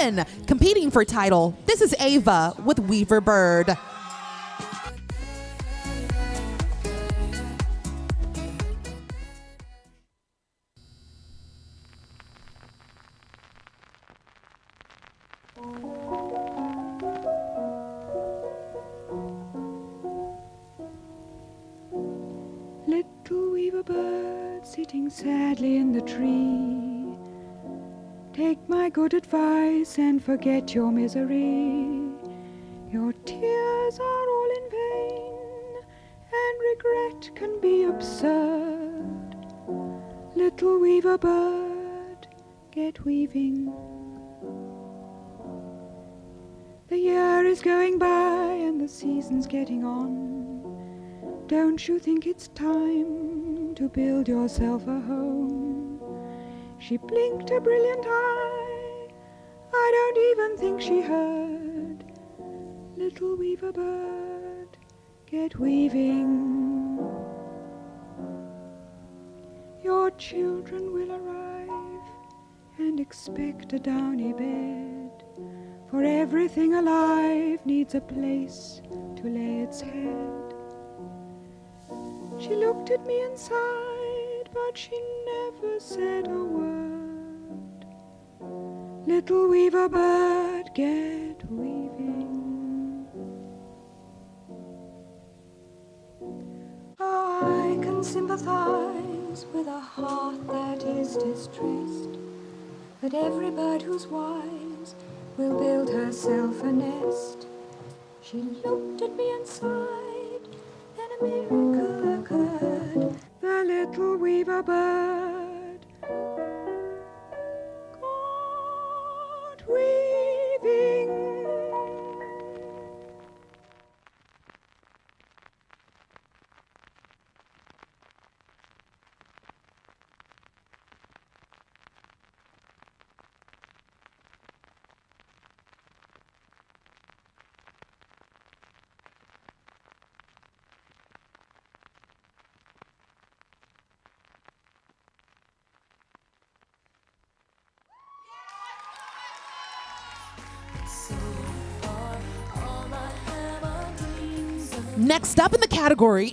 And competing for title, this is Ava with Weaver Bird. Little weaver bird sitting sadly in the tree, take my good advice and forget your misery. Your tears are all in vain, and regret can be absurd. Little weaver bird, get weaving. The year is going by and the season's getting on. Don't you think it's time to build yourself a home? She blinked a brilliant eye, I don't even think she heard. Little weaver bird, get weaving. Your children will arrive and expect a downy bed, for everything alive needs a place to lay its head. She looked at me and sighed, but she never said a word. Little weaver bird, get weaving. Oh, I can sympathize with a heart that is distressed, but every bird who's wise will build herself a nest. She looked at me and sighed, then a miracle occurred. The little weaver bird got weaving. Next up in the category,